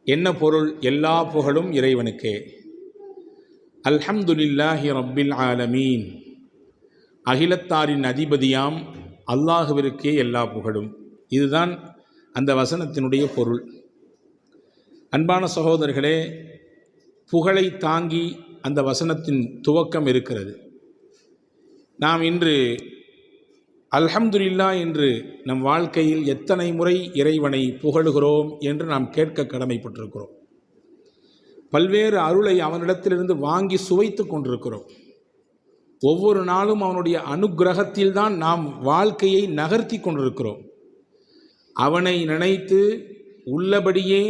என்ன பொருள்? எல்லா புகழும் இறைவனுக்கே. அல்ஹம்துலில்லாஹி ரப்பில் ஆலமீன். அகிலத்தாரின் அதிபதியாம் அல்லாஹுவிற்கே எல்லா புகழும். இதுதான் அந்த வசனத்தினுடைய பொருள். அன்பான சகோதரர்களே, புகழை தாங்கி அந்த வசனத்தின் துவக்கம் இருக்கிறது. நாம் இன்று அல்ஹம்துலில்லாஹ் என்று நம் வாழ்க்கையில் எத்தனை முறை இறைவனை புகழுகிறோம் என்று நாம் கேட்க கடமைப்பட்டிருக்கிறோம். பல்வேறு அருளை அவனிடத்திலிருந்து வாங்கி சுவைத்து கொண்டிருக்கிறோம். ஒவ்வொரு நாளும் அவனுடைய அனுக்கிரகத்தில்தான் நாம் வாழ்க்கையை நகர்த்தி கொண்டிருக்கிறோம். அவனை நினைத்து உள்ளபடியே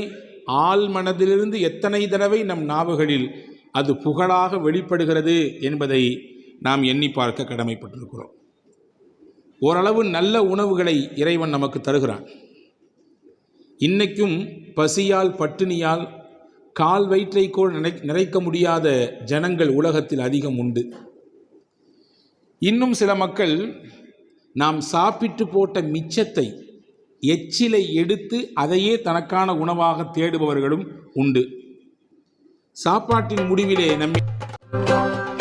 ஆள் மனதிலிருந்து எத்தனை தடவை நம் நாவுகளில் அது புகழாக வெளிப்படுகிறது என்பதை நாம் எண்ணி பார்க்க கடமைப்பட்டிருக்கிறோம். ஓரளவு நல்ல உணவுகளை இறைவன் நமக்கு தருகிறான். இன்னைக்கும் பசியால் பட்டினியால் கால் வயிற்றைக்கோள் நிறைக்க முடியாத ஜனங்கள் உலகத்தில் அதிகம் உண்டு. இன்னும் சில மக்கள் நாம் சாப்பிட்டு போட்ட மிச்சத்தை, எச்சிலை எடுத்து அதையே தனக்கான உணவாக தேடுபவர்களும் உண்டு. சாப்பாட்டின் முடிவிலே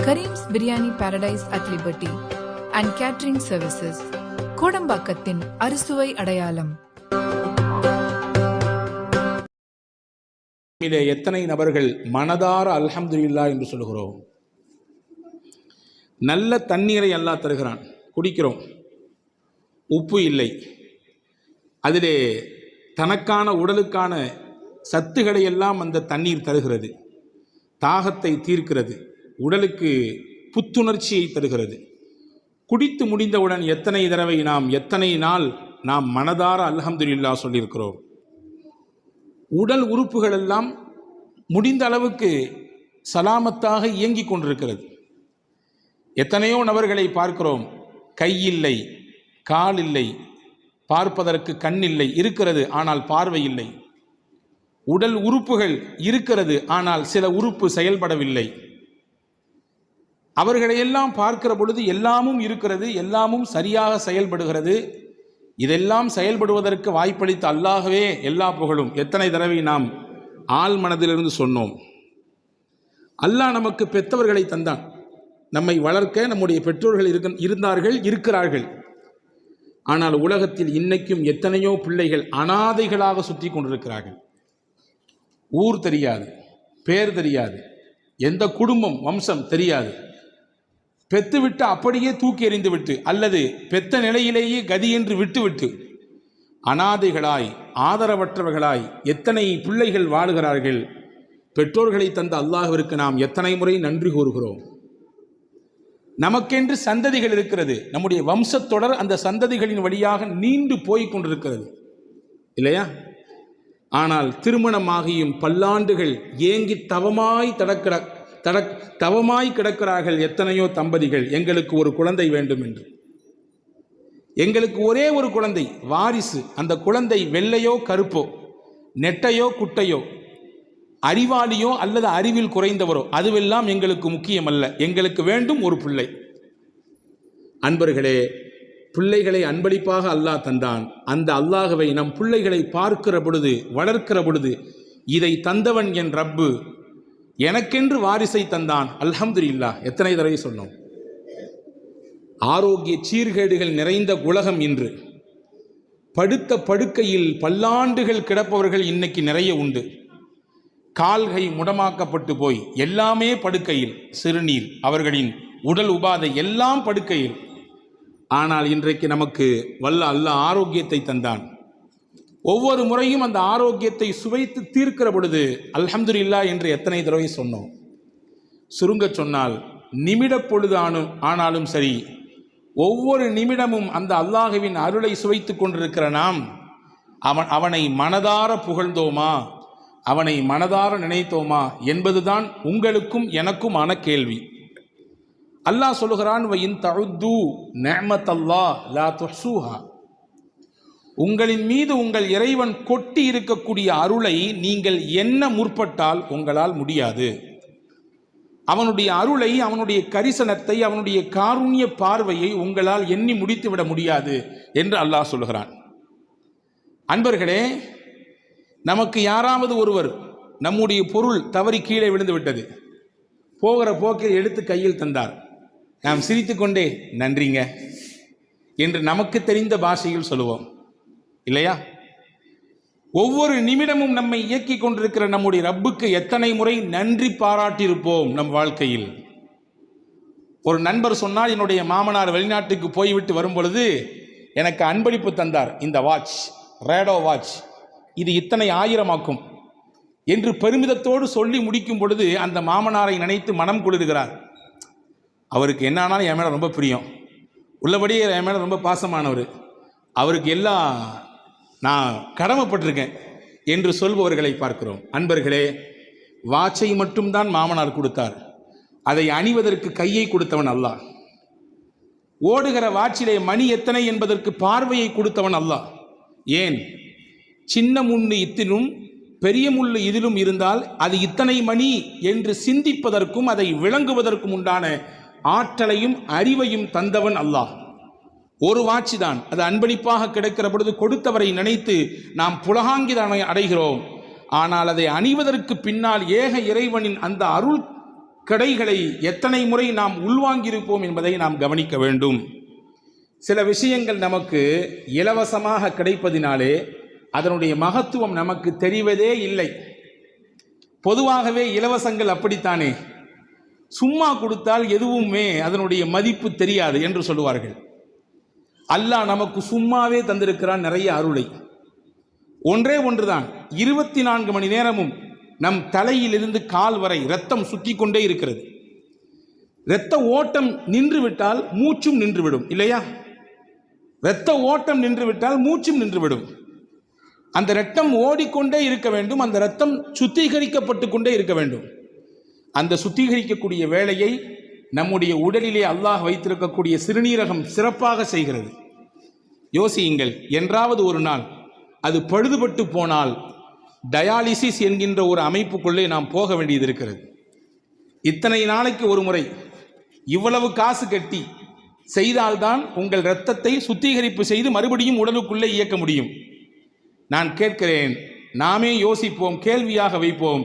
Karim's biryani paradise at liberty and catering services, கோடம்பாக்கத்தின் அறுசுவை அடையாளம். எத்தனை நபர்கள் மனதார அல்ஹம்துலில்லாஹ் என்று சொல்கிறோம். நல்ல தண்ணீரை அல்லாஹ் தருகிறான், குடிக்கிறோம். உப்பு இல்லை, அதிலே தனக்கான உடலுக்கான சத்துக்களை எல்லாம் அந்த தண்ணீர் தருகிறது. தாகத்தை தீர்க்கிறது, உடலுக்கு புத்துணர்ச்சியை தருகிறது. குடித்து முடிந்தவுடன் எத்தனை தடவை எத்தனை நாள் நாம் மனதார அல்ஹம்துலில்லாஹ் சொல்லியிருக்கிறோம். உடல் உறுப்புகள் எல்லாம் முடிந்த அளவுக்கு சலாமத்தாக இயங்கிக் கொண்டிருக்கிறது. எத்தனையோ நபர்களை பார்க்கிறோம், கை இல்லை, கால் இல்லை, பார்ப்பதற்கு கண் இல்லை, இருக்கிறது ஆனால் பார்வை இல்லை. உடல் உறுப்புகள் இருக்கிறது ஆனால் சில உறுப்பு செயல்படவில்லை. அவர்களையெல்லாம் பார்க்கிற பொழுது எல்லாமும் இருக்கிறது, எல்லாமும் சரியாக செயல்படுகிறது. இதெல்லாம் செயல்படுவதற்கு வாய்ப்பளித்த அல்லாஹ்வே எல்லா புகழும். எத்தனை தடவை நாம் ஆள் மனதிலிருந்து சொன்னோம். அல்லாஹ் நமக்கு பெற்றவர்களை தந்தான், நம்மை வளர்க்க நம்முடைய பெற்றோர்கள் இருந்தார்கள், இருக்கிறார்கள். ஆனால் உலகத்தில் இன்னைக்கும் எத்தனையோ பிள்ளைகள் அனாதைகளாக சுற்றி கொண்டிருக்கிறார்கள். ஊர் தெரியாது, பேர் தெரியாது, எந்த குடும்பம் வம்சம் தெரியாது. பெத்துவிட்டு அப்படியே தூக்கி எறிந்துவிட்டு அல்லது பெத்த நிலையிலேயே கதி என்று விட்டுவிட்டு அனாதைகளாய் ஆதரவற்றவர்களாய் எத்தனை பிள்ளைகள் வாழுகிறார்கள். பெற்றோர்களை தந்த அல்லாஹ்விற்கு நாம் எத்தனை முறை நன்றி கூறுகிறோம். நமக்கென்று சந்ததிகள் இருக்கிறது, நம்முடைய வம்சத்தொடர் அந்த சந்ததிகளின் வழியாக நீண்டு போய் கொண்டிருக்கிறது இல்லையா? ஆனால் திருமணமாகியும் பல்லாண்டுகள் ஏங்கி தவமாய் கிடக்கிறார்கள் எத்தனையோ தம்பதிகள். எங்களுக்கு ஒரு குழந்தை வேண்டும் என்று, எங்களுக்கு ஒரே ஒரு குழந்தை வாரிசு. அந்த குழந்தை வெள்ளையோ கருப்போ, நெட்டையோ குட்டையோ, அறிவாளியோ அல்லது அறிவில் குறைந்தவரோ, அதுவெல்லாம் எங்களுக்கு முக்கியமல்ல. எங்களுக்கு வேண்டும் ஒரு பிள்ளை. அன்பர்களே, பிள்ளைகளை அன்பளிப்பாக அல்லாஹ் தந்தான். அந்த அல்லாஹ்வை நம் பிள்ளைகளை பார்க்கிற பொழுது, வளர்க்கிற பொழுது, இதை தந்தவன் என் ரப்பு எனக்கென்று வாரிசை தந்தான், அல்ஹம்துலில்லாஹ் எத்தனை தடவை சொன்னோம். ஆரோக்கிய சீர்கேடுகள் நிறைந்த உலகம் இன்று. படுத்த படுக்கையில் பல்லாண்டுகள் கிடப்பவர்கள் இன்னைக்கு நிறைய உண்டு. கால்கை முடமாக்கப்பட்டு போய் எல்லாமே படுக்கையில், சிறுநீர், அவர்களின் உடல் உபாதை எல்லாம் படுக்கையில். ஆனால் இன்றைக்கு நமக்கு வல்ல அல்லாஹ் ஆரோக்கியத்தை தந்தான். ஒவ்வொரு முறையும் அந்த ஆரோக்கியத்தை சுவைத்து தீர்க்கிற பொழுது அல்ஹம்துலில்லாஹ் என்று எத்தனை தடவை சொன்னோம். சுருங்க சொன்னால் நிமிட பொழுது ஆனாலும் சரி, ஒவ்வொரு நிமிடமும் அந்த அல்லாஹ்வின் அருளை சுவைத்து கொண்டிருக்கிற நாம் அவனை மனதார புகழ்ந்தோமா, அவனை மனதார நினைத்தோமா என்பதுதான் உங்களுக்கும் எனக்குமான கேள்வி. அல்லாஹ் சொல்லுகிறான், வஇன் தஉது நிஅமத்தல்லாஹ் லா துஹ்ஸூஹா. உங்களின் மீது உங்கள் இறைவன் கொட்டி இருக்கக்கூடிய அருளை நீங்கள் எண்ண முற்பட்டால் உங்களால் முடியாது. அவனுடைய அருளை, அவனுடைய கரிசனத்தை, அவனுடைய காருண்ய பார்வையை உங்களால் எண்ணி முடித்துவிட முடியாது என்று அல்லாஹ் சொல்கிறான். அன்பர்களே, நமக்கு யாராவது ஒருவர் நம்முடைய பொருள் தவறி கீழே விழுந்து விட்டது, போகிற போக்கில் எடுத்து கையில் தந்தார், நாம் சிரித்துக்கொண்டே நன்றிங்க என்று நமக்கு தெரிந்த பாஷையில் சொல்லுவோம் இல்லையா? ஒவ்வொரு நிமிடமும் நம்மை இயக்கி கொண்டிருக்கிற நம்முடைய ரப்புக்கு எத்தனை முறை நன்றி பாராட்டியிருப்போம் நம் வாழ்க்கையில். ஒரு நண்பர் சொன்னால், என்னுடைய மாமனார் வெளிநாட்டுக்கு போய்விட்டு வரும் பொழுது எனக்கு அன்பளிப்பு தந்தார், இந்த வாட்ச், ரேடோ வாட்ச், இது இத்தனை ஆயிரமாக்கும் என்று பெருமிதத்தோடு சொல்லி முடிக்கும் பொழுது அந்த மாமனாரை நினைத்து மனம் குளிர்கிறார். அவருக்கு என்ன ஆனாலும் என் மேலே ரொம்ப பிரியம், உள்ளபடியே என் மேலே ரொம்ப பாசமானவர், அவருக்கு எல்லாம் நான் கடமைப்பட்டிருக்கேன் என்று சொல்பவர்களை பார்க்கிறோம். அன்பர்களே, வாட்சை மட்டும்தான் மாமனார் கொடுத்தார், அதை அணிவதற்கு கையை கொடுத்தவன் அல்லாஹ். ஓடுகிற வாட்சிலே மணி எத்தனை என்பதற்கு பார்வையை கொடுத்தவன் அல்லாஹ். ஏன், சின்ன முள்ளு இத்திலும் பெரிய முள்ளு இதிலும் இருந்தால் அது இத்தனை மணி என்று சிந்திப்பதற்கும் அதை விளங்குவதற்கும் உண்டான ஆற்றலையும் அறிவையும் தந்தவன் அல்லாஹ். ஒரு வாட்சி தான், அது அன்பளிப்பாக கிடைக்கிற பொழுது கொடுத்தவரை நினைத்து நாம் புலகாங்கிதனை அடைகிறோம். ஆனால் அதை அணிவதற்கு பின்னால் ஏக இறைவனின் அந்த அருள் கடைகளை எத்தனை முறை நாம் உள்வாங்கியிருப்போம் என்பதை நாம் கவனிக்க வேண்டும். சில விஷயங்கள் நமக்கு இலவசமாக கிடைப்பதினாலே அதனுடைய மகத்துவம் நமக்கு தெரிவதே இல்லை. பொதுவாகவே இலவசங்கள் அப்படித்தானே, சும்மா கொடுத்தால் எதுவுமே அதனுடைய மதிப்பு தெரியாது என்று சொல்லுவார்கள். அல்லாஹ் நமக்கு சும்மாவே தந்திருக்கிறான் நிறைய அருளை. ஒன்றே ஒன்றுதான், 24 மணி நேரமும் நம் தலையிலிருந்து கால் வரை இரத்தம் சுற்றி கொண்டே இருக்கிறது. இரத்த ஓட்டம் நின்றுவிட்டால் மூச்சும் நின்றுவிடும் இல்லையா? இரத்த ஓட்டம் நின்றுவிட்டால் மூச்சும் நின்றுவிடும். அந்த இரத்தம் ஓடிக்கொண்டே இருக்க வேண்டும், அந்த இரத்தம் சுத்திகரிக்கப்பட்டு கொண்டே இருக்க வேண்டும். அந்த சுத்திகரிக்கக்கூடிய வேலையை நம்முடைய உடலிலே அல்லாஹ் வைத்திருக்கக்கூடிய சிறுநீரகம் சிறப்பாக செய்கிறது. யோசியுங்கள், என்றாவது ஒரு நாள் அது பழுதுபட்டு போனால் டயாலிசிஸ் என்கின்ற ஒரு அமைப்புக்குள்ளே நாம் போக வேண்டியது இருக்கிறது. இத்தனை நாளைக்கு ஒரு முறை இவ்வளவு காசு கட்டி செய்தால்தான் உங்கள் இரத்தத்தை சுத்திகரிப்பு செய்து மறுபடியும் உடலுக்குள்ளே இயக்க முடியும். நான் கேட்கிறேன், நாமே யோசிப்போம், கேள்வியாக வைப்போம்.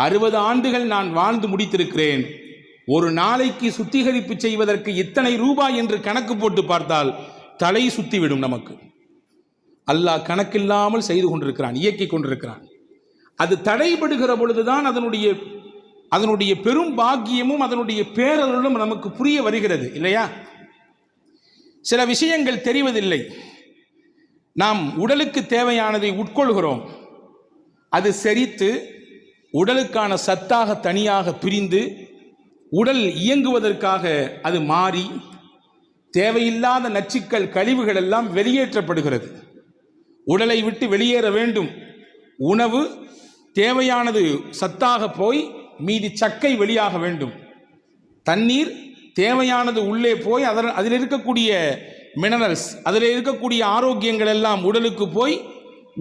60 ஆண்டுகள் நான் வாழ்ந்து முடித்திருக்கிறேன், ஒரு நாளைக்கு சுத்திகரிப்பு செய்வதற்கு இத்தனை ரூபாய் என்று கணக்கு போட்டு பார்த்தால் தலை சுத்திவிடும் நமக்கு. அல்லாஹ் கணக்கில்லாமல் செய்து கொண்டிருக்கிறான், இயக்கி கொண்டிருக்கிறான். அது தடைபடுகிற பொழுதுதான் அதனுடைய பெரும் பாக்கியமும் அதனுடைய பேரருளும் நமக்கு புரிய வருகிறது இல்லையா? சில விஷயங்கள் தெரிவதில்லை. நாம் உடலுக்கு தேவையானதை உட்கொள்கிறோம், அது செரித்து உடலுக்கான சத்தாக தனியாக பிரிந்து உடல் இயங்குவதற்காக அது மாறி தேவையில்லாத நச்சுக்கள் கழிவுகள் எல்லாம் வெளியேற்றப்படுகிறது. உடலை விட்டு வெளியேற வேண்டும். உணவு தேவையானது சத்தாக போய் மீதி சக்கை வெளியாக வேண்டும். தண்ணீர் தேவையானது உள்ளே போய் அதில் இருக்கக்கூடிய மினரல்ஸ், அதில் இருக்கக்கூடிய ஆரோக்கியங்கள் எல்லாம் உடலுக்கு போய்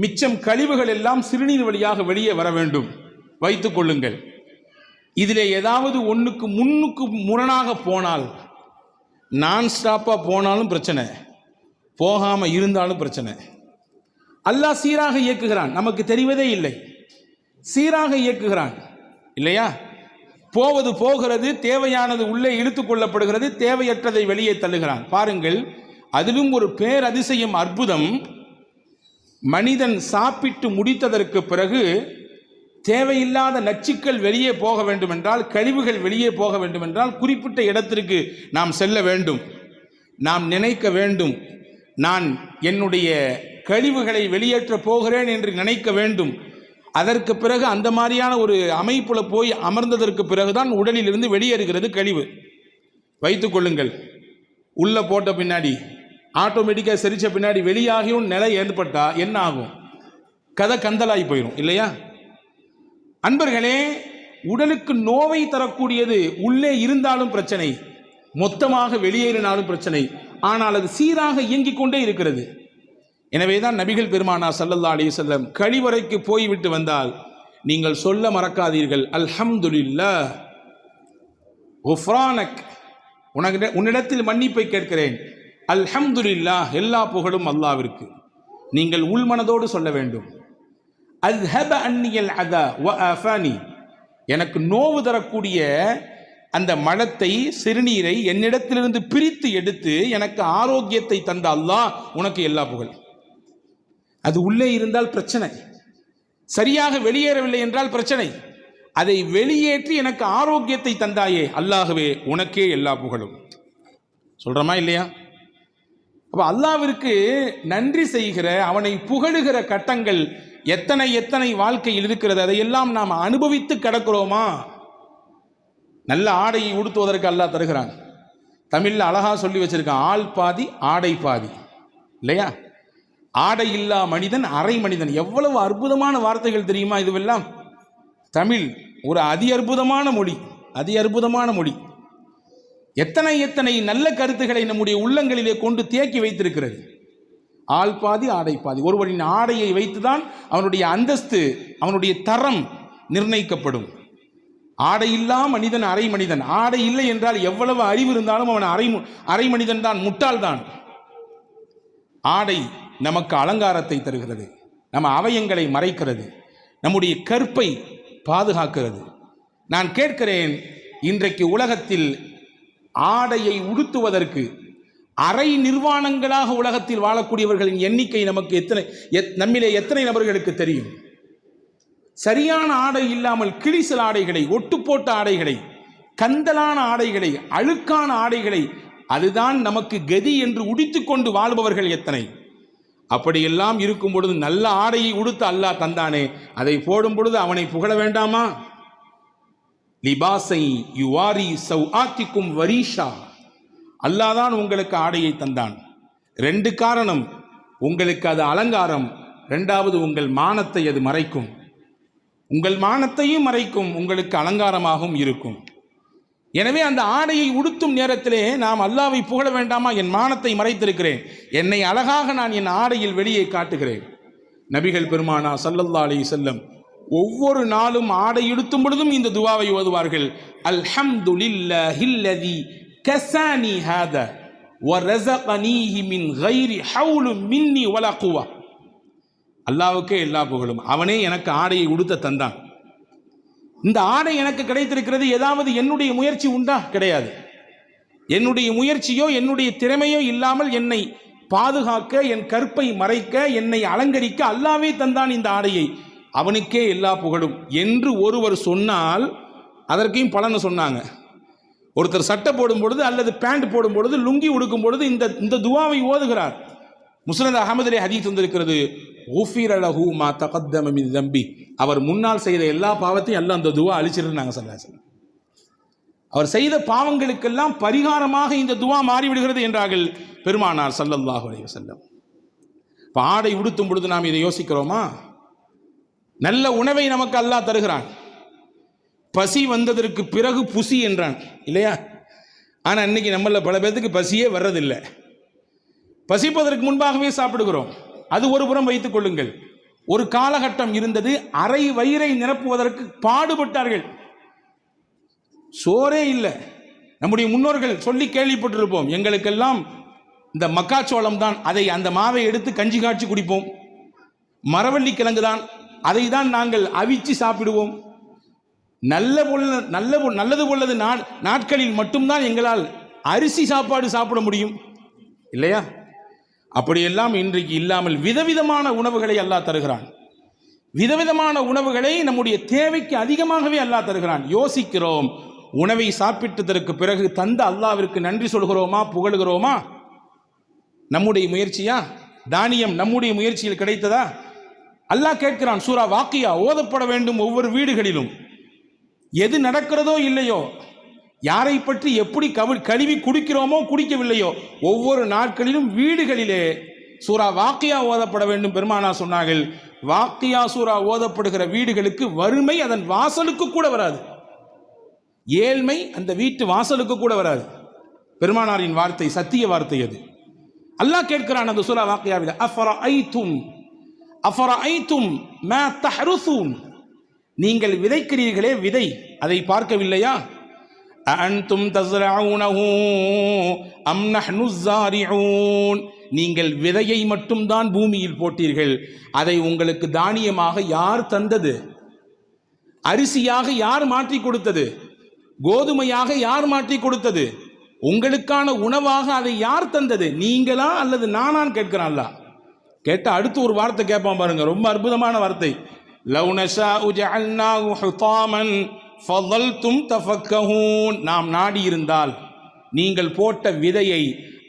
மிச்சம் கழிவுகள் எல்லாம் சிறுநீர் வழியாக வெளியே வர வேண்டும். வைத்துக் கொள்ளுங்கள், இதிலே ஏதாவது ஒன்றுக்கு முன்னுக்கு முரணாக போனால், நான் ஸ்டாப்பாக போனாலும் பிரச்சனை, போகாமல் இருந்தாலும் பிரச்சனை. அல்லாஹ் சீராக இயக்குகிறான், நமக்கு தெரிவதே இல்லை. சீராக இயக்குகிறான் இல்லையா? போவது போகிறது, தேவையானது உள்ளே இழுத்து கொள்ளப்படுகிறது, தேவையற்றதை வெளியே தள்ளுகிறான். பாருங்கள், அதிலும் ஒரு பேரதிசயம், அற்புதம். மனிதன் சாப்பிட்டு முடித்ததற்கு பிறகு தேவையில்லாத நச்சுக்கள் வெளியே போக வேண்டுமென்றால், கழிவுகள் வெளியே போக வேண்டுமென்றால் குறிப்பிட்ட இடத்திற்கு நாம் செல்ல வேண்டும். நாம் நினைக்க வேண்டும், நான் என்னுடைய கழிவுகளை வெளியேற்ற போகிறேன் என்று நினைக்க வேண்டும். அதற்கு பிறகு அந்த மாதிரியான ஒரு அமைப்புல போய் அமர்ந்ததற்கு பிறகுதான் உடலிலிருந்து வெளியேறுகிறது கழிவு. வைத்துக் கொள்ளுங்கள், உள்ள போட்ட பின்னாடி ஆட்டோமேட்டிக்காக செரிச்ச பின்னாடி வெளியாகியும் நிலை ஏற்பட்டா என்ன ஆகும்? கதை கந்தலாகி போயிடும் இல்லையா? அன்பர்களே, உடலுக்கு நோவை தரக்கூடியது உள்ளே இருந்தாலும் பிரச்சனை, மொத்தமாக வெளியேறினாலும் பிரச்சனை. ஆனால் அது சீராக இயங்கிக் கொண்டே இருக்கிறது. எனவேதான் நபிகள் பெருமானார் ஸல்லல்லாஹு அலைஹி வஸல்லம் கழிவறைக்கு போய்விட்டு வந்தால் நீங்கள் சொல்ல மறக்காதீர்கள், அல்ஹம்துலில்லாஹ் குஃப்ரானக், உன்னிடத்தில் மன்னிப்பை கேட்கிறேன், அல்ஹம்துலில்லாஹ், எல்லா புகழும் அல்லாஹ்விற்கு. நீங்கள் உள்மனதோடு சொல்ல வேண்டும். அஸ்ஹப அன்னியல் அதா வ ஆஃபானி, எனக்கு நோவு தரக்கூடிய அந்த மலத்தை சிறுநீரை என்னிடத்திலிருந்து பிரித்து எடுத்து எனக்கு ஆரோக்கியத்தை தந்த அல்லாஹ் உனக்கு எல்லா புகழ். அது உள்ளே இருந்தால் பிரச்சனை, சரியாக வெளியேறவில்லை என்றால் பிரச்சனை. அதை வெளியேற்றி எனக்கு ஆரோக்கியத்தை தந்தாயே அல்லாஹ்வே உனக்கே எல்லா புகழும். சொல்றோமா இல்லையா? அப்ப அல்லாஹ்விற்கு நன்றி செய்கிற, அவனை புகழுகிற கட்டங்கள் எத்தனை எத்தனை வாழ்க்கையில் இருக்கிறது. அதையெல்லாம் நாம் அனுபவித்து கிடக்கிறோமா? நல்ல ஆடையை உடுத்துவதற்கு அல்லாஹ் தருகிறான். தமிழ்ல அழகா சொல்லி வச்சிருக்கான், ஆள் பாதி ஆடை பாதி, இல்லையா? ஆடை இல்லா மனிதன் அரை மனிதன். எவ்வளவு அற்புதமான வார்த்தைகள் தெரியுமா இதுவெல்லாம்? தமிழ் ஒரு அதி அற்புதமான மொழி, அதி அற்புதமான மொழி. எத்தனை எத்தனை நல்ல கருத்துக்களை நம்முடைய உள்ளங்களிலே கொண்டு தேக்கி வைத்திருக்கிறது. ஆள் பாதி ஆடை பாதி. ஒருவரின் ஆடையை வைத்துதான் அவனுடைய அந்தஸ்து, அவனுடைய தரம் நிர்ணயிக்கப்படும். ஆடை இல்லா மனிதன் அரை மனிதன். ஆடை இல்லை என்றால் எவ்வளவு அறிவு இருந்தாலும் அவன் அரை மனிதன் தான், முட்டாள் தான். ஆடை நமக்கு அலங்காரத்தை தருகிறது, நம்ம அவயங்களை மறைக்கிறது, நம்முடைய கற்பை பாதுகாக்கிறது. நான் கேட்கிறேன், இன்றைக்கு உலகத்தில் ஆடையை உடுத்துவதற்கு அரை நிர்வாணங்களாக உலகத்தில் வாழக்கூடியவர்களின் எண்ணிக்கை நமக்கு நம்மிலே எத்தனை நபர்களுக்கு தெரியும்? சரியான ஆடை இல்லாமல் கிழிசல் ஆடைகளை, ஒட்டுப்போட்ட ஆடைகளை, கந்தலான ஆடைகளை, அழுக்கான ஆடைகளை, அதுதான் நமக்கு கதி என்று உடித்துக்கொண்டு வாழ்பவர்கள் எத்தனை? அப்படியெல்லாம் இருக்கும் பொழுது நல்ல ஆடையை உடுத்து அல்லாஹ் தந்தானே, அதை போடும் பொழுது அவனை புகழ வேண்டாமா? லிபாசை யுவாரி சௌஆத்திக்கும் வரீஷா, அல்லாஹ் தான் உங்களுக்கு ஆடையை தந்தான். 2 காரணம், உங்களுக்கு அது அலங்காரம், 2வது உங்கள் மானத்தை அது மறைக்கும். உங்கள் மானத்தையும் மறைக்கும், உங்களுக்கு அலங்காரமாகவும் இருக்கும். எனவே அந்த ஆடையை உடுத்தும் நேரத்திலே நாம் அல்லாஹ்வை புகழ வேண்டாமா? என் மானத்தை மறைத்திருக்கிறேன், என்னை அழகாக நான் என் ஆடையில் வெளியே காட்டுகிறேன். நபிகள் பெருமானா ஸல்லல்லாஹு அலைஹி வஸல்லம் ஒவ்வொரு நாளும் ஆடை உடுத்தும் பொழுதும் இந்த துஆவை ஓதுவார்கள். அல்ஹம்துலில்லாஹில்லதி கஸானி ஹாதா வ ரஸகனீஹி மின் கைரி ஹவுலு மின்னி வலா குவா. அல்லாஹ்வுக்கே எல்லா புகழும், அவனே எனக்கு ஆடையை உடுத்த தந்தான். இந்த ஆடை எனக்கு கிடைத்திருக்கிறது, ஏதாவது என்னுடைய முயற்சி உண்டா? கிடையாது. என்னுடைய முயற்சியோ என்னுடைய திறமையோ இல்லாமல் என்னை பாதுகாக்க, என் கற்பை மறைக்க, என்னை அலங்கரிக்க அல்லாஹ்வே தந்தான் இந்த ஆடையை, அவனுக்கே எல்லா புகழும் என்று ஒருவர் சொன்னால் அதற்கையும் பலன்னு சொன்னாங்க. ஒருத்தர் சட்டை போடும் பொழுது அல்லது பேண்ட் போடும் பொழுது, லுங்கி உடுக்கும் பொழுது இந்த துஆவை ஓதுகிறார். முஸ்னத் அஹமதிலே ஹதீஸ் வந்திருக்கிறது, குஃபிர லஹு மா தகத்தம மின் தம்பி, அவர் முன்னால் செய்த எல்லா பாவத்தையும் எல்லாம் அந்த துஆ அழிச்சிருந்தாங்க ஸல்லல்லாஹு அலைஹி வஸல்லம். அவர் செய்த பாவங்களுக்கெல்லாம் பரிகாரமாக இந்த துஆ மாறிவிடுகிறது என்றார்கள் பெருமானார் ஸல்லல்லாஹு அலைஹி வஸல்லம். இப்போ ஆடை உடுத்தும் பொழுது நாம் இதை யோசிக்கிறோமா? நல்ல உணவை நமக்கு அல்லாஹ் தருகிறான். பசி வந்ததற்கு பிறகு புசி என்றான், இல்லையா? ஆனால் இன்னைக்கு நம்மள பல பேருக்கு பசியே வர்றதில்லை. பசிப்பதற்கு முன்பாகவே சாப்பிடுகிறோம். அது ஒரு புறம் வைத்துக் கொள்ளுங்கள். ஒரு காலகட்டம் இருந்தது, அரை வயிறை நிரப்புவதற்கு பாடுபட்டார்கள். சோறே இல்லை. நம்முடைய முன்னோர்கள் சொல்லி கேள்விப்பட்டிருப்போம், எங்களுக்கெல்லாம் இந்த மக்காச்சோளம் தான், அதை அந்த மாவை எடுத்து கஞ்சி காய்ச்சி குடிப்போம். மரவள்ளி கிழங்கு தான், அதை தான் நாங்கள் அவிச்சு சாப்பிடுவோம். நல்லது போல்லது நாட்களில் மட்டும்தான் எங்களால் அரிசி சாப்பாடு சாப்பிட முடியும், இல்லையா? அப்படியெல்லாம் இன்றைக்கு இல்லாமல் விதவிதமான உணவுகளை அல்லாஹ் தருகிறான். விதவிதமான உணவுகளை நம்முடைய தேவைக்கு அதிகமாகவே அல்லாஹ் தருகிறான். யோசிக்கிறோம், உணவை சாப்பிட்டதற்கு பிறகு தந்த அல்லாஹ்விற்கு நன்றி சொல்கிறோமா, புகழுகிறோமா? நம்முடைய முயற்சியா? தானியம் நம்முடைய முயற்சியில் கிடைத்ததா? அல்லாஹ் கேட்கிறான், சூரா வாக்கியா ஓதப்பட வேண்டும் ஒவ்வொரு வீடுகளிலும். எது நடக்கிறதோ இல்லையோ, யாரை பற்றி எப்படி கழுவி குடிக்கிறோமோ குடிக்கவில்லையோ, ஒவ்வொரு நாட்களிலும் வீடுகளிலே சூரா வாக்கியா ஓதப்பட வேண்டும். பெருமானா சொன்னார்கள், வாக்கியா சூரா ஓதப்படுகிற வீடுகளுக்கு வறுமை அதன் வாசலுக்கு கூட வராது, ஏழ்மை அந்த வீட்டு வாசலுக்கு கூட வராது. பெருமானாரின் வார்த்தை, சத்திய வார்த்தை அது. அல்லாஹ் கேட்கிறான் அந்த சூரா வாக்கியாவில், அஃபரஐத்தும் மா தஹ்ருஸூன், நீங்கள் விதைக்கிறீர்களே விதை, அதை பார்க்கவில்லையா? அன்தும் தஸ்ரஊனஹு அம் நஹ்னு ஸாரிஊன், நீங்கள் விதையை மட்டும்தான் பூமியில் போட்டீர்கள், அதை உங்களுக்கு தானியமாக யார் தந்தது? அரிசியாக யார் மாற்றி கொடுத்தது? கோதுமையாக யார் மாற்றி கொடுத்தது? உங்களுக்கான உணவாக அதை யார் தந்தது? நீங்களா அல்லது நானான்னு கேட்கிறான் அல்லாஹ். கேட்ட அடுத்து ஒரு வார்த்தை கேட்பான் பாருங்க, ரொம்ப அற்புதமான வார்த்தை. லவ் நஷாஉ ஜஅல்னாஹு ஹுதாமன் ஃபதல்தும் தஃபக்கஹூன். நாம் நாடி இருந்தால் நீங்கள் போட்ட விதையை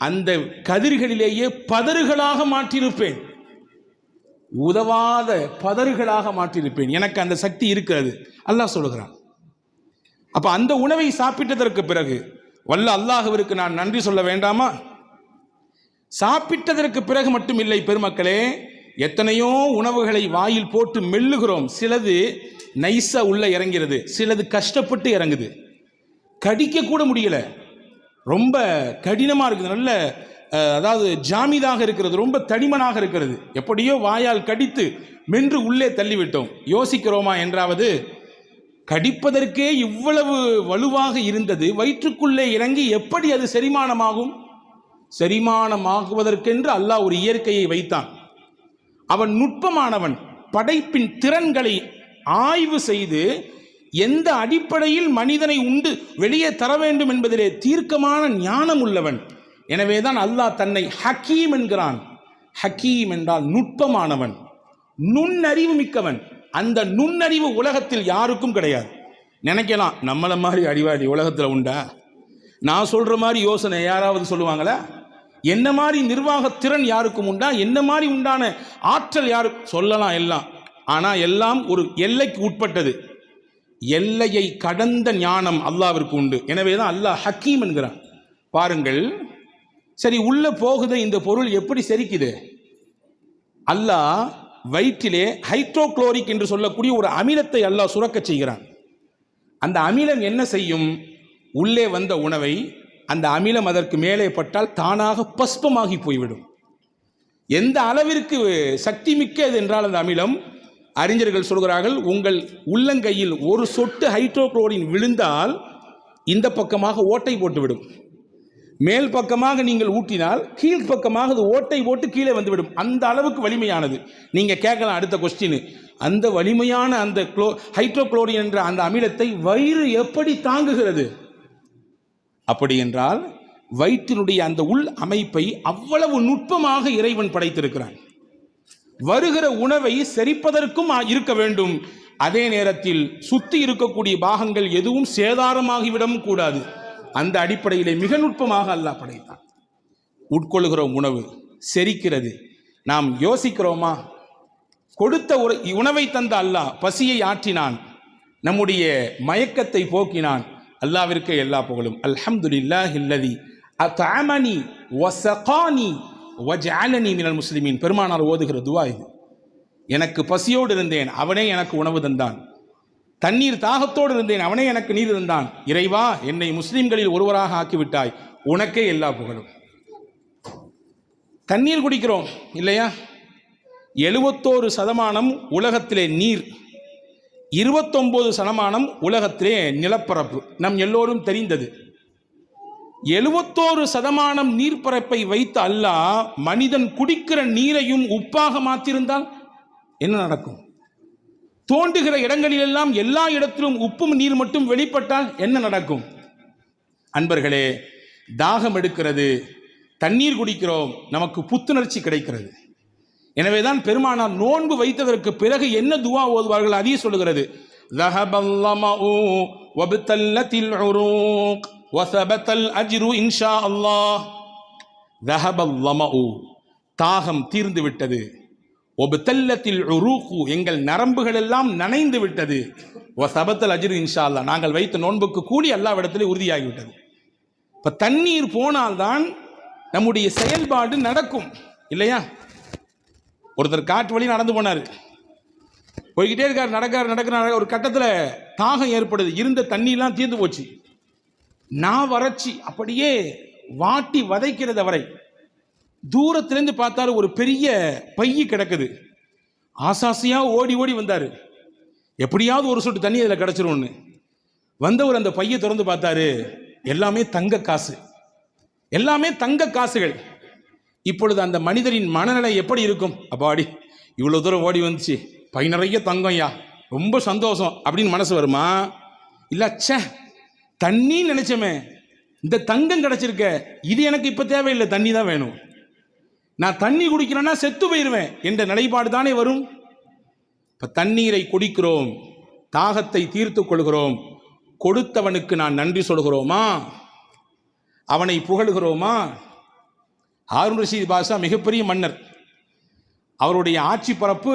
அந்த கதிர்களிலேயே பதறுகளாக மாற்றியிருப்பேன், உதவாத பதறுகளாக மாற்றியிருப்பேன். எனக்கு அந்த சக்தி இருக்கிறது அல்லாஹ் சொல்லுகிறான். அப்ப அந்த உணவை சாப்பிட்டதற்கு பிறகு வல்ல அல்லாஹ்விற்கு நான் நன்றி சொல்ல வேண்டாமா? சாப்பிட்டதற்கு பிறகு மட்டும் இல்லை பெருமக்களே, எத்தனையோ உணவுகளை வாயில் போட்டு மெல்லுகிறோம். சிலது நைஸா உள்ள இறங்கிறது, சிலது கஷ்டப்பட்டு இறங்குது, கடிக்க கூட முடியல, ரொம்ப கடினமா இருக்குது, நல்ல அதாவது ஜாமிதாக இருக்கிறது, ரொம்ப தடிமனாக இருக்கிறது. எப்படியோ வாயால் கடித்து மென்று உள்ளே தள்ளிவிட்டோம். யோசிக்கிறோமா என்றாவது? கடிப்பதற்கே இவ்வளவு வலுவாக இருந்தது, வயிற்றுக்குள்ளே இறங்கி எப்படி அது செரிமானமாகும்? செரிமானமாகுவதற்கென்று அல்லாஹ் ஒரு இயற்கையை வைத்தான். அவன் நுட்பமானவன். படைப்பின் திறன்களை ஆய்வு செய்து எந்த அடிப்படையில் மனிதனை உண்டு வெளியே தர வேண்டும் என்பதிலே தீர்க்கமான ஞானம் உள்ளவன். எனவேதான் அல்லாஹ் தன்னை ஹக்கீம் என்கிறான். ஹக்கீம் என்றால் நுட்பமானவன், நுண்ணறிவு மிக்கவன். அந்த நுண்ணறிவு உலகத்தில் யாருக்கும் கிடையாது. நினைக்கலாம் நம்மள மாதிரி அறிவாளி உலகத்தில் உண்டா? நான் சொல்ற மாதிரி யோசனை யாராவது சொல்லுவாங்களா? என்ன மாதிரி நிர்வாக திறன் யாருக்கும் உண்டா? என்ன மாதிரி உண்டான ஆற்றல் யாருக்கு சொல்லலாம்? எல்லாம். ஆனால் எல்லாம் ஒரு எல்லைக்கு உட்பட்டது. எல்லையை கடந்த ஞானம் அல்லாவிற்கு உண்டு. எனவே தான் அல்லாஹ் ஹக்கீம் என்கிறான். பாருங்கள், சரி உள்ள போகுது இந்த பொருள் எப்படி செரிக்குது? அல்லாஹ் வயிற்றிலே ஹைட்ரோக்ளோரிக் என்று சொல்லக்கூடிய ஒரு அமிலத்தை அல்லாஹ் சுரக்க செய்கிறான். அந்த அமிலம் என்ன செய்யும்? உள்ளே வந்த உணவை அந்த அமிலம் அதற்கு மேலே பட்டால் தானாக பஸ்பமாகி போய்விடும். எந்த அளவிற்கு சக்தி மிக்கது என்றால் அந்த அமிலம், அறிஞர்கள் சொல்கிறார்கள், உங்கள் உள்ளங்கையில் ஒரு சொட்டு ஹைட்ரோக்ளோரின் விழுந்தால் இந்த பக்கமாக ஓட்டை போட்டுவிடும். மேல் பக்கமாக நீங்கள் ஊட்டினால் கீழ் பக்கமாக அது ஓட்டை போட்டு கீழே வந்துவிடும். அந்த அளவுக்கு வலிமையானது. நீங்க கேட்கலாம் அடுத்த கொஸ்டின், அந்த வலிமையான அந்த ஹைட்ரோக்ளோரின் என்ற அந்த அமிலத்தை வயிறு எப்படி தாங்குகிறது? அப்படி என்றால் வயிற்றினுடைய அந்த உள் அமைப்பை அவ்வளவு நுட்பமாக இறைவன் படைத்திருக்கிறான். வருகிற உணவை செரிப்பதற்கும் இருக்க வேண்டும். அதே நேரத்தில் சுத்தி இருக்கக்கூடிய பாகங்கள் எதுவும் சேதாரமாகிவிடவும் கூடாது. அந்த அடிப்படையிலே மிக நுட்பமாக அல்லாஹ் படைத்தான். உட்கொள்ளுகிற உணவு செரிக்கிறது. நாம் யோசிக்கிறோமா? கொடுத்த ஒரு உணவை தந்த அல்லாஹ் பசியை ஆற்றினான், நம்முடைய மயக்கத்தை போக்கினான். அல்லாஹ்விற்கு எல்லா புகழும். அல்ஹம்துலில்லாஹில்லதி அத்அமனி வஸகானி வஜஅலனி மினல் முஸ்லிமீன். பெருமானார் ஓதுகிற துஆ இது. எனக்கு பசியோடு இருந்தேன், அவனே எனக்கு உணவு தந்தான். தண்ணீர் தாகத்தோடு இருந்தேன், அவனே எனக்கு நீர் தந்தான். இறைவா, என்னை முஸ்லிம்களில் ஒருவராக ஆக்கிவிட்டாய், உனக்கே எல்லா புகழும். தண்ணீர் குடிக்கிறோம் இல்லையா? 71% உலகத்திலே நீர், 29% உலகத்திலே நிலப்பரப்பு. நம் எல்லோரும் தெரிந்தது. 71% நீர்ப்பரப்பை வைத்த அல்லாஹ் மனிதன் குடிக்கிற நீரையும் உப்பாக மாற்றிருந்தால் என்ன நடக்கும்? தோண்டுகிற இடங்களிலெல்லாம் எல்லா இடத்திலும் உப்பும் நீர் மட்டும் வெளிப்பட்டால் என்ன நடக்கும்? அன்பர்களே, தாகம் எடுக்கிறது, தண்ணீர் குடிக்கிறோம், நமக்கு புத்துணர்ச்சி கிடைக்கிறது. எனவேதான் பெருமானார் நோன்பு வைத்ததற்கு பிறகு என்ன துஆ ஓதுவார்கள்? அதே சொல்லுகிறது, ذهبالظمأ وابتلت العروق وثبت الأجر إن شاء الله. ذهب الظمأ, தாகம் தீர்ந்து விட்டது. وابتلت العروق, எங்கள் நரம்புகள் எல்லாம் நனைந்து விட்டது. وثبت الأجر إن شاء الله, நாங்கள் வைத்த நோன்புக்கு கூலி அல்லாஹ்விடத்திலே உறுதியாகிவிட்டது. இப்ப தண்ணீர் போனால்தான் நம்முடைய செயல்பாடு நடக்கும் இல்லையா? ஒருத்தர் காட்டு வழி நடந்து போனார், போய்கிட்டே இருக்கார், நடக்கிற ஒரு கட்டத்தில் தாகம் ஏற்படுது. இருந்த தண்ணியெல்லாம் தீர்ந்து போச்சு. நான் வறட்சி அப்படியே வாட்டி வதைக்கிறது அவரை. தூரத்திலேருந்து பார்த்தாரு, ஒரு பெரிய பைய கிடக்குது. ஆசாசியாக ஓடி ஓடி வந்தார், எப்படியாவது ஒரு சொட்டு தண்ணி அதில் கிடச்சிரும்னு. வந்தவர் அந்த பையை திறந்து பார்த்தாரு, எல்லாமே தங்க காசு, எல்லாமே தங்க காசுகள். இப்பொழுது அந்த மனிதரின் மனநிலை எப்படி இருக்கும்? அப்பாடி இவ்வளோ தூரம் ஓடி வந்துச்சு, பை நிறைய தங்கம்யா, ரொம்ப சந்தோஷம் அப்படின்னு மனசு வருமா? இல்லை, ச்சே தண்ணி நினைச்சமே, இந்த தங்கம் கிடைச்சிருக்க, இது எனக்கு இப்போ தேவையில்லை, தண்ணி தான் வேணும், நான் தண்ணி குடிக்கிறேன்னா செத்து போயிடுவேன் என்ற நிலைப்பாடு தானே வரும். இப்போ தண்ணீரை குடிக்கிறோம், தாகத்தை தீர்த்து கொள்கிறோம், கொடுத்தவனுக்கு நான் நன்றி சொல்கிறோமா? அவனை புகழுகிறோமா? ஹாரூன் ரஷீத் பாஷா மிகப்பெரிய மன்னர். அவருடைய ஆட்சி பரப்பு,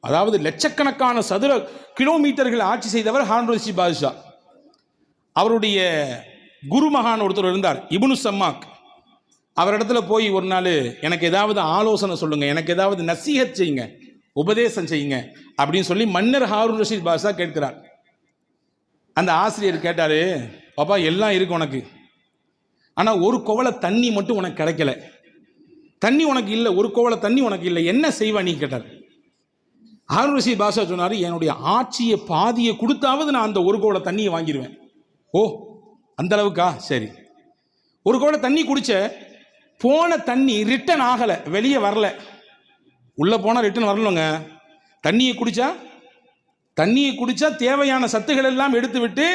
அதாவது லட்சக்கணக்கான சதுர கிலோமீட்டர்கள் ஆட்சி செய்தவர் ஹாரூன் ரஷீத் பாஷா. அவருடைய குருமகான் ஒருத்தர் இருந்தார், இப்னு சம்மாக். அவரிடத்துல போய் ஒரு நாள், எனக்கு ஏதாவது ஆலோசனை சொல்லுங்க, எனக்கு ஏதாவது நசீஹத் செய்யுங்க, உபதேசம் செய்யுங்க அப்படின்னு சொல்லி மன்னர் ஹாரூன் ரஷீத் பாஷா கேட்கிறார். அந்த ஆசிரியர் கேட்டாரு, பாப்பா எல்லாம் இருக்கு உனக்கு, ஆனால் ஒரு குவளை தண்ணி மட்டும் உனக்கு கிடைக்கல, தண்ணி உனக்கு இல்லை, ஒரு குவளை தண்ணி உனக்கு இல்லை, என்ன செய்வா நீ கேட்டார். ஹாரூன் ரஷீத் பாஷா சொன்னார், என்னுடைய ஆட்சியை பாதியை கொடுத்தாவது நான் அந்த ஒரு குவளை தண்ணியை வாங்கிடுவேன். ஓ அந்த அளவுக்கா, சரி. ஒரு குவளை தண்ணி குடிச்ச, போன தண்ணி ரிட்டன் ஆகலை, வெளியே வரல. உள்ளே போனால் ரிட்டன் வரலங்க. தண்ணியை குடிச்சா தேவையான சத்துக்கள் எல்லாம் எடுத்து விட்டு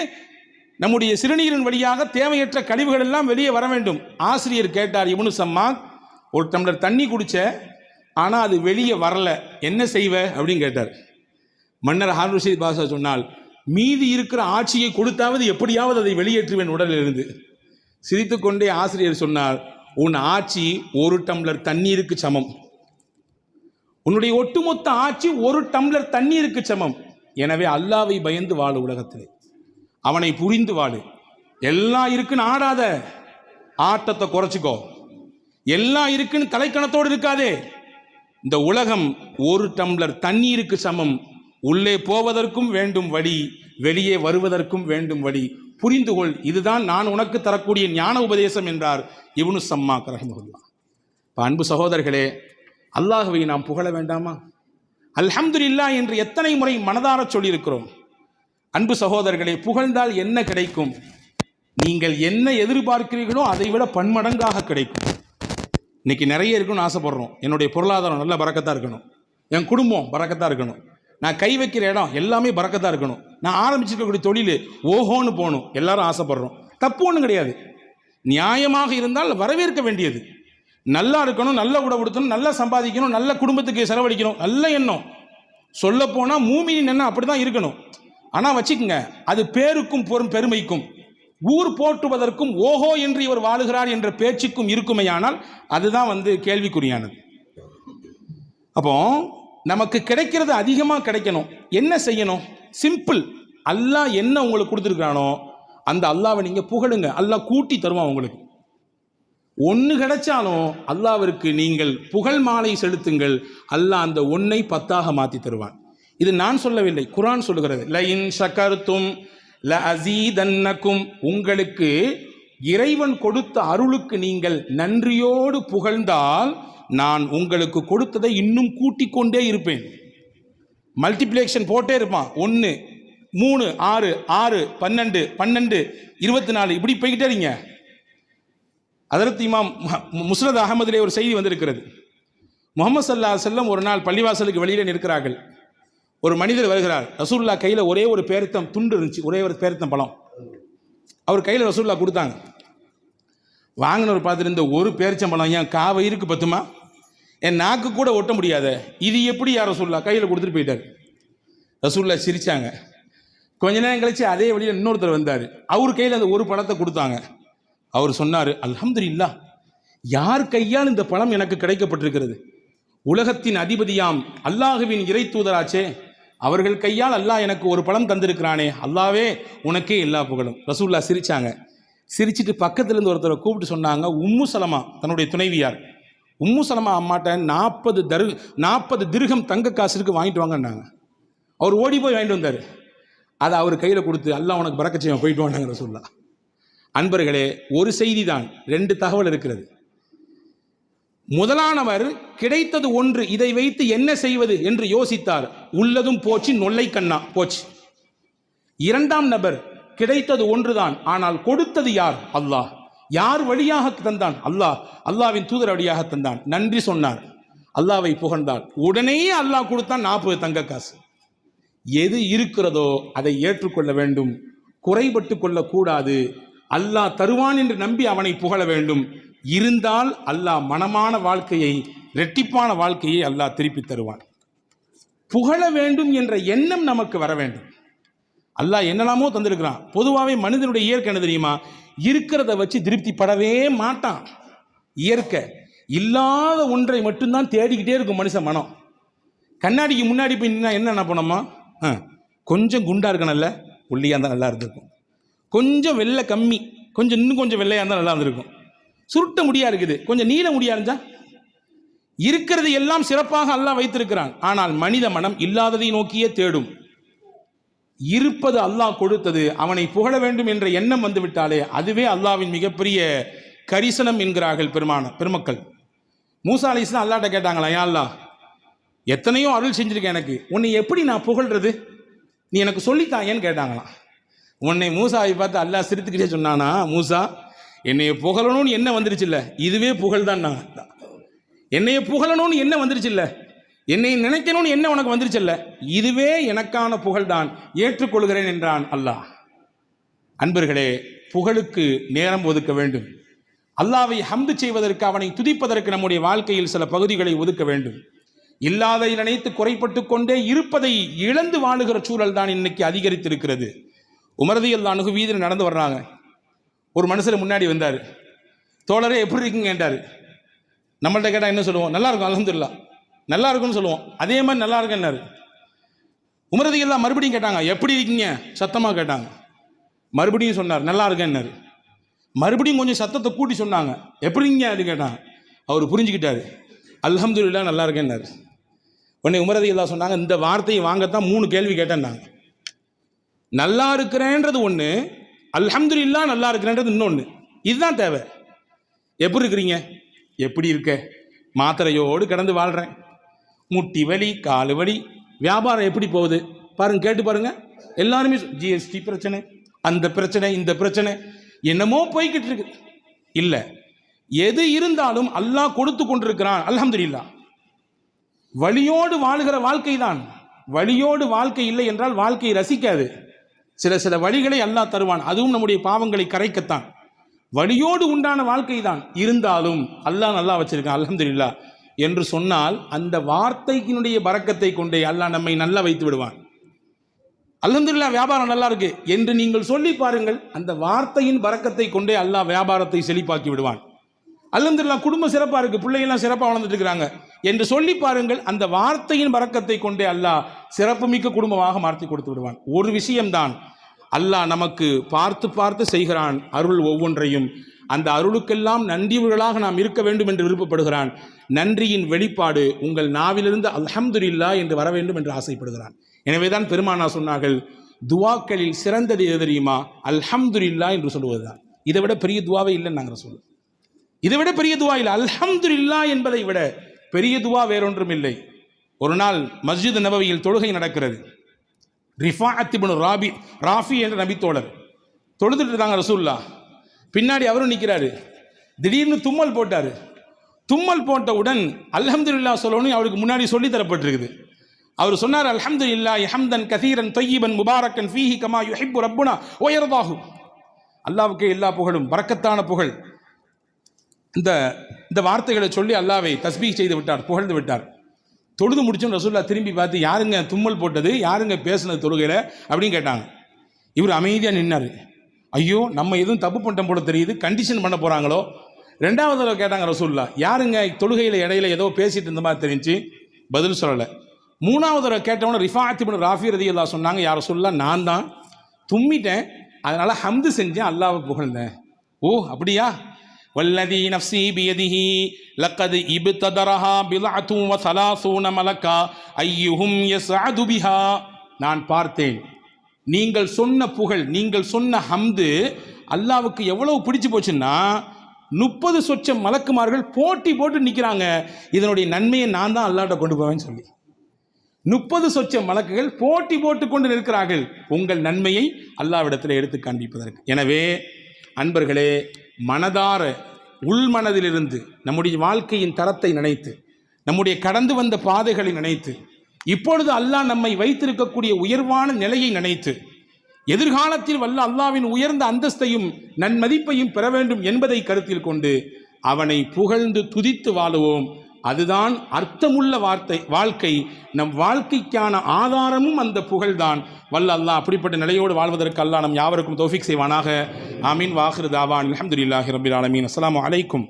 நம்முடைய சிறுநீரின் வழியாக தேவையற்ற கழிவுகள் எல்லாம் வெளியே வர வேண்டும். ஆசிரியர் கேட்டார், இப்னு சம்மாக், ஒரு டம்ளர் தண்ணி குடிச்ச, ஆனால் அது வெளியே வரல, என்ன செய்வ அப்படின்னு கேட்டார். மன்னர் ஹாரூன் ரஷீத் பாஷா சொன்னால், மீதி இருக்கிற ஆட்சியை கொடுத்தாவது எப்படியாவது அதை வெளியேற்றுவேன் உடலிலிருந்து. சிரித்துக்கொண்டே ஆசிரியர் சொன்னார், உன் ஆட்சி ஒரு டம்ளர் தண்ணீருக்கு சமம், உன்னுடைய ஒட்டுமொத்த ஆட்சி ஒரு டம்ளர் தண்ணீருக்கு சமம். எனவே அல்லாவை பயந்து வாழு, உலகத்திலே அவனை புரிந்து வாழு. எல்லாம் இருக்குன்னு ஆடாத, ஆட்டத்தை குறைச்சிக்கோ. எல்லாம் இருக்குன்னு தலைக்கணத்தோடு இருக்காதே. இந்த உலகம் ஒரு டம்ளர் தண்ணீருக்கு சமம். உள்ளே போவதற்கும் வேண்டும் வழி, வெளியே வருவதற்கும் வேண்டும் வழி. புரிந்து கொள், இதுதான் நான் உனக்கு தரக்கூடிய ஞான உபதேசம் என்றார் இப்னு சம்மாக் ரஹ்மத்துல்லாஹ். அன்பு சகோதரர்களே, அல்லாஹ்வை நாம் புகழ வேண்டாமா? அல்ஹம்துலில்லாஹ் என்று எத்தனை முறை மனதார சொல்லியிருக்கிறோம். அன்பு சகோதரர்களே, புகழ்ந்தால் என்ன கிடைக்கும்? நீங்கள் என்ன எதிர்பார்க்கிறீர்களோ அதை விட பன்மடங்காக கிடைக்கும். இன்னைக்கு நிறைய இருக்குன்னு ஆசைப்படுறோம். என்னுடைய பொருளாதாரம் நல்ல பரக்கத்தாக இருக்கணும், என் குடும்பம் பரக்கத்தாக இருக்கணும், நான் கை வைக்கிற இடம் எல்லாமே பரக்கத்தாக இருக்கணும், நான் ஆரம்பிச்சிருக்கக்கூடிய தொழில் ஓஹோன்னு போகணும், எல்லாரும் ஆசைப்படுறோம். தப்பு ஒன்றும் கிடையாது. நியாயமாக இருந்தால் வரவேற்க வேண்டியது. நல்லா இருக்கணும், நல்ல உடை உடுத்தணும், நல்லா சம்பாதிக்கணும், நல்ல குடும்பத்துக்கு செலவழிக்கணும், நல்ல எண்ணம். சொல்லப்போனால் மூமியின் எண்ணம் அப்படி தான் இருக்கணும். ஆனால் வச்சுக்கோங்க, அது பேருக்கும் பெருமைக்கும், ஊர் போற்றுவதற்கும் ஓஹோ என்று இவர் வாழுகிறார் என்ற பேச்சுக்கும் இருக்குமையானால் அதுதான் கேள்விக்குறியானது. அப்போ நமக்கு கிடைக்கிறது அதிகமாக கிடைக்கணும். என்ன செய்யணும்? சிம்பிள். அல்லாஹ் என்ன உங்களுக்கு கொடுத்துருக்கானோ அந்த அல்லாவை நீங்கள் புகழுங்க, அல்லாஹ் கூட்டி தருவான் உங்களுக்கு. ஒன்று கிடைச்சாலும் அல்லாவிற்கு நீங்கள் புகழ் மாலை செலுத்துங்கள், அல்லாஹ் அந்த ஒன்றை 10ஆக மாற்றி தருவான். இது நான் சொல்லவில்லை, குர்ஆன் சொல்லுகிறது. லஇன் ஷகர்தும் லஅஸீதன்னகும், உங்களுக்கு இறைவன் கொடுத்த அருளுக்கு நீங்கள் நன்றியோடு புகழ்ந்தால் நான் உங்களுக்கு கொடுத்ததை இன்னும் கூட்டிக் கொண்டே இருப்பேன். மல்டிப்ளிகேஷன் போட்டே இருப்பான். 1 3 6 6 12 12 24 இப்படி போய்கிட்டே இருங்க. ஹஜ்ரத் இமாம் முஸ்னத் அஹமதிலே ஒரு செய்தி வந்திருக்கிறது. முஹம்மது ஸல்லல்லாஹு அலைஹி வஸல்லம் ஒரு நாள் பள்ளிவாசலுக்கு வெளியில நிற்கிறார்கள். ஒரு மனிதர் வருகிறார். ரசூலுல்லாஹ் கையில் ஒரே ஒரு பேரித்தம் துண்டு இருந்துச்சு, ஒரே ஒரு பேரித்தம் பழம். அவர் கையில் ரசூலுல்லாஹ் கொடுத்தாங்க. வாங்கினவர் பார்த்துட்டு, ஒரு பேரிச்சம்பழம் ஏன் காவயிருக்கு பத்துமா? என் நாக்கு கூட ஒட்ட முடியாத, இது எப்படி யார் ரசூலுல்லாஹ் கையில் கொடுத்துட்டு போயிட்டார். ரசூலுல்லாஹ் சிரிச்சாங்க. கொஞ்ச நேரம் கழிச்சு அதே வழியில் இன்னொருத்தர் வந்தார். அவர் கையில் அந்த ஒரு பழத்தை கொடுத்தாங்க. அவர் சொன்னார், அல்ஹம்துலில்லாஹ், யார் கையால் இந்த பழம் எனக்கு கிடைக்கப்பட்டிருக்கிறது? உலகத்தின் அதிபதியாம் அல்லாஹுவின் இறை தூதராச்சே, அவர்கள் கையால் அல்லாஹ் எனக்கு ஒரு பழம் தந்திருக்கிறானே, அல்லாவே உனக்கே எல்லா புகழும். ரசூலுல்லாஹ் சிரிச்சாங்க. சிரிச்சிட்டு பக்கத்துல இருந்து ஒருத்தரை கூப்பிட்டு சொன்னாங்க, உம்மு சலமா, தன்னுடைய துணைவியார் உம்மு சலமா அம்மாட்ட 40 திர்ஹம் தங்க காசு இருக்கு, வாங்கிட்டு வாங்கன்னாங்க. அவர் ஓடி போய் வாங்கிட்டு வந்தார். அதை அவர் கையில் கொடுத்து, அல்லாஹ் உனக்கு பரக்கத் செய்வான், போயிட்டு வாங்க ரசூலுல்லாஹ். அன்பர்களே, ஒரு செய்தி தான், 2 தகவல் இருக்கிறது. முதலானவர் கிடைத்தது ஒன்று, இதை வைத்து என்ன செய்வது என்று யோசித்தார். உள்ளதும் போச்சு, நொல்லை கண்ணா போச்சு. 2ஆம் நபர் கிடைத்தது ஒன்றுதான், ஆனால் கொடுத்தது யார்? அல்லாஹ். யார் வழியாக தந்தான்? அல்லாஹ், அல்லாஹ்வின் தூதர் வழியாக தந்தான். நன்றி சொன்னார், அல்லாஹ்வை புகழ்ந்தார். உடனே அல்லாஹ் கொடுத்தான் 40 தங்க காசு. எது இருக்கிறதோ அதை ஏற்றுக்கொள்ள வேண்டும், குறைபட்டு கொள்ளக்கூடாது. அல்லாஹ் தருவான் என்று நம்பி அவனை புகழ வேண்டும். இருந்தால் அல்லாஹ் மனமான வாழ்க்கையை, இரட்டிப்பான வாழ்க்கையை அல்லாஹ் திருப்பி தருவான். புகழ வேண்டும் என்ற எண்ணம் நமக்கு வர வேண்டும். அல்லாஹ் என்னெல்லாமோ தந்திருக்கிறான். பொதுவாகவே மனிதனுடைய இயற்கை என்ன தெரியுமா? இருக்கிறத வச்சு திருப்தி படவே மாட்டான். இயற்கை இல்லாத ஒன்றை மட்டும்தான் தேடிக்கிட்டே இருக்கும் மனுஷன் மனம். கண்ணாடிக்கு முன்னாடி போய் நின்னா என்ன பண்ணோமா? கொஞ்சம் குண்டா இருக்கணும்ல, ஒல்லியாக இருந்தால் நல்லா இருந்திருக்கும். கொஞ்சம் வெள்ளை கம்மி, இன்னும் கொஞ்சம் வெள்ளையாக இருந்தால் நல்லா இருந்திருக்கும். சுருட்ட முடியா இருக்குது, கொஞ்சம் நீள முடியா இருந்தா. இருக்கிறது எல்லாம் சிறப்பாக அல்லாஹ் வைத்திருக்கிறான். ஆனால் மனித மனம் இல்லாததை நோக்கியே தேடும். இருப்பது அல்லாஹ் கொடுத்தது, அவனை புகழ வேண்டும் என்ற எண்ணம் வந்து விட்டாலே அதுவே அல்லாஹ்வின் மிகப்பெரிய கரிசனம் என்கிறார்கள் பெருமக்கள். மூசா அலைஹிஸ்ஸலாம் அல்லாஹ்ட்ட கேட்டாங்களா, யா அல்லாஹ், எத்தனையோ அருள் செஞ்சிருக்கேன், எனக்கு உன்னை எப்படி நான் புகழ்றது, நீ எனக்கு சொல்லித்தாயேன்னு கேட்டாங்களாம். உன்னை மூசாவை பார்த்து அல்லாஹ் சிரித்துக்கிட்டே சொன்னானா, மூசா, என்னைய புகழணும்னு என்ன வந்துருச்சு இல்லை, இதுவே புகழ் தான். நான் என்னைய புகழணும்னு என்ன வந்துருச்சு இல்லை, என்னை நினைக்கணும்னு என்ன உனக்கு வந்துருச்சல்ல, இதுவே எனக்கான புகழ்தான், ஏற்றுக்கொள்கிறேன் என்றான் அல்லாஹ். அன்பர்களே, புகழுக்கு நேரம் ஒதுக்க வேண்டும். அல்லாஹ்வை ஹம்து செய்வதற்கு, அவனை துதிப்பதற்கு நம்முடைய வாழ்க்கையில் சில பகுதிகளை ஒதுக்க வேண்டும். இல்லாதை நினைத்து குறைப்பட்டு கொண்டே இருப்பதை இழந்து வாழுகிற சூழல் தான் இன்னைக்கு அதிகரித்திருக்கிறது. உமர் ரலியல்லாஹு அன்ஹு வீதியில் நடந்து வர்றாங்க. ஒரு மனுஷர் முன்னாடி வந்தார். தோழரே எப்படி இருக்கீங்க கேட்டார். நம்மள்ட்ட கேட்டால் என்ன சொல்லுவோம்? நல்லா இருக்கும், அல்ஹம்துலில்லாஹ், நல்லா இருக்குன்னு சொல்லுவோம். அதே மாதிரி நல்லா இருக்குன்னாரு. உமர் ரலியல்லாஹு மறுபடியும் கேட்டாங்க, எப்படி இருக்கீங்க, சத்தமாக கேட்டாங்க. மறுபடியும் சொன்னார், நல்லா இருக்கேன்னாரு. மறுபடியும் கொஞ்சம் சத்தத்தை கூட்டி சொன்னாங்க, எப்படிங்க அப்படின்னு கேட்டாங்க. அவர் புரிஞ்சுக்கிட்டாரு, அல்ஹம்துலில்லாஹ் நல்லா இருக்கேன்னாரு. உடனே உமர் ரலியல்லாஹு சொன்னாங்க, இந்த வார்த்தையை வாங்கத்தான் 3 கேள்வி கேட்டேன்னாங்க. நல்லா இருக்கிறேன்றது ஒன்று, அல்ஹம்துலில்லாஹ் நல்லா இருக்கிறேன்றது இன்னொன்று. இதுதான் தேவை. எப்படி இருக்கிறீங்க? எப்படி இருக்க? மாத்திரையோடு கடந்து வாழ்கிறேன், முட்டி வலி, காலு வலி, வியாபாரம் எப்படி போகுது பாருங்க, கேட்டு பாருங்க. எல்லாருமே ஜிஎஸ்டி பிரச்சனை, அந்த பிரச்சனை, இந்த பிரச்சனை, என்னமோ போய்கிட்டு இருக்கு. இல்லை, எது இருந்தாலும் அல்லாஹ் கொடுத்து கொண்டிருக்கிறான், அல்ஹம்துலில்லாஹ். வலியோடு வாழுகிற வாழ்க்கை தான். வலியோடு வாழ்க்கை இல்லை என்றால் வாழ்க்கையை ரசிக்காது. சில வழிகளை அல்லாஹ் தருவான், அதுவும் நம்முடைய பாவங்களை கரைக்கத்தான். வலியோடு உண்டான வாழ்க்கை தான். இருந்தாலும் அல்லாஹ் நல்லா வச்சிருக்கான், அல்ஹம்துலில்லாஹ் என்று சொன்னால் அந்த வார்த்தைக்கினுடைய பரக்கத்தை கொண்டே அல்லாஹ் நம்மை நல்லா வைத்து விடுவான். அல்ஹம்துலில்லாஹ் வியாபாரம் நல்லா இருக்கு என்று நீங்கள் சொல்லி பாருங்கள், அந்த வார்த்தையின் பரக்கத்தை கொண்டே அல்லாஹ் வியாபாரத்தை செழிப்பாக்கி விடுவான். அல்ஹம்துலில்லாஹ் குடும்பம் சிறப்பாக இருக்கு, பிள்ளைகள்லாம் சிறப்பாக வளர்ந்துட்டு இருக்கிறாங்க என்று சொல்லி பாருங்கள், அந்த வார்த்தையின் பரக்கத்தை கொண்டே அல்லாஹ் சிறப்புமிக்க குடும்பமாக மாற்றி கொடுத்து விடுவான். ஒரு விஷயம்தான், அல்லாஹ் நமக்கு பார்த்து பார்த்து செய்கிறான் அருள் ஒவ்வொன்றையும். அந்த அருளுக்கெல்லாம் நன்றியுள்ளவர்களாக நாம் இருக்க வேண்டும் என்று விருப்பப்படுகிறான். நன்றியின் வெளிப்பாடு உங்கள் நாவிலிருந்து அல்ஹம்துலில்லாஹ் என்று வர வேண்டும் என்று ஆசைப்படுகிறான். எனவேதான் பெருமானார் சொன்னார்கள், துவாக்களில் சிறந்தது எது தெரியுமா? அல்ஹம்துலில்லாஹ் என்று சொல்லுவதுதான். இதை விட பெரிய துவாவே இல்லைன்னு நாங்கள் சொல்லுவோம். இதை விட பெரிய துவா இல்லை. அல்ஹம்துலில்லாஹ் என்பதை விட பெரிய துவா வேறொன்றும் இல்லை. ஒரு நாள் மஸ்ஜித் நபவியில் தொழுகை நடக்கிறது. ரிஃபாஅத் இப்னு ராஃபி என்ற நபித்தோழர் தொழுதுட்டு இருக்காங்க. ரசூலுல்லாஹ் பின்னாடி அவரும் நிற்கிறாரு. திடீர்னு தும்மல் போட்டார். தும்மல் போட்டவுடன் அல்ஹம்துலில்லாஹ் சொல்லணும் அவருக்கு முன்னாடி சொல்லி தரப்பட்டிருக்குது. அவர் சொன்னார், அல்ஹம்துலில்லாஹி ஹம்தன் கதீரன் தய்யிபன் முபாரக்கன் ஃபீஹி கமா யுஹிப்பு ரப்புனா வ யர்தாஹு. அல்லாஹ்வுக்கே எல்லா புகழும், பரக்கத்தான புகழ். இந்த வார்த்தைகளை சொல்லி அல்லாஹ்வை தஸ்பீஹ் செய்து விட்டார், புகழ்ந்து விட்டார். தொழுது முடிச்சோம் ரசூலுல்லாஹ் திரும்பி பார்த்து, யாருங்க தும்மல் போட்டது, யாருங்க பேசுனது தொழுகையில் அப்படின்னு கேட்டாங்க. இவர் அமைதியாக நின்னார். ஐயோ, நம்ம எதுவும் தப்பு பண்ணிட்டோம் போல தெரியுது, கண்டிஷன் பண்ண போகிறாங்களோ. 2வது தடவை கேட்டாங்க ரசூலுல்லாஹ், யாருங்க தொழுகையில் இடையில ஏதோ பேசிட்டு இருந்த மாதிரி தெரிஞ்சு, பதில் சொல்லலை. 3வது தடவை கேட்டவன ரிஃபாஅத் இப்னு ராஃபி ரலியல்லாஹு சொன்னாங்க, யா ரசூலுல்லாஹ், நான் தான் தும்மிட்டேன், அதனால் ஹம்து செஞ்சேன், அல்லாஹ்வை புகழ்ந்தேன். ஓ அப்படியா? வல்லதி நஃப்ஸி பியதிஹி லக்கத் இப்ததரஹா பில்அத்து வ ஸலாஸூன மலக்கா அய்யுஹும் யஸ்அது பிஹா. நான் பார்த்தேன், நீங்கள் சொன்ன புகழ், நீங்கள் சொன்ன ஹம்து அல்லாஹ்வுக்கு எவ்வளவு பிடிச்சு போச்சுன்னா 30 சொச்சம் மலக்குமார்கள் போட்டி போட்டு நிற்கிறாங்க, இதனுடைய நன்மையை நான் தான் அல்லாஹ்ட்ட கொண்டு போவேன்னு சொல்லி. 30 சொச்சம் மலக்குகள் போட்டி போட்டு கொண்டு நிற்கிறார்கள் உங்கள் நன்மையை அல்லாஹ்விடத்தில் எடுத்து காண்பிப்பதற்கு. எனவே அன்பர்களே, மனதார உள்மனதிலிருந்து நம்முடைய வாழ்க்கையின் தரத்தை நினைத்து, நம்முடைய கடந்து வந்த பாதைகளை நினைத்து, இப்பொழுது அல்லாஹ் நம்மை வைத்திருக்கக்கூடிய உயர்வான நிலையை நினைத்து, எதிர்காலத்தில் வல்ல அல்லாஹ்வின் உயர்ந்த அந்தஸ்தையும் நன்மதிப்பையும் பெற வேண்டும் என்பதை கருத்தில் கொண்டு அவனை புகழ்ந்து துதித்து வாழுவோம். அதுதான் அர்த்தமுள்ள வாழ்க்கை. நம் வாழ்க்கைக்கான ஆதாரமும் அந்த புகழ்தான். வல்ல அல்லாஹ் அப்படிப்பட்ட நிலையோடு வாழ்வதற்கு அல்லாஹ் நம் யாவருக்கும் தௌஃபீக் செய்வானாக. ஆமீன். வாஹிரு தாவான் அல்ஹம்துலில்லாஹி ரப்பில் ஆலமீன். அஸ்ஸலாமு அலைக்கும்.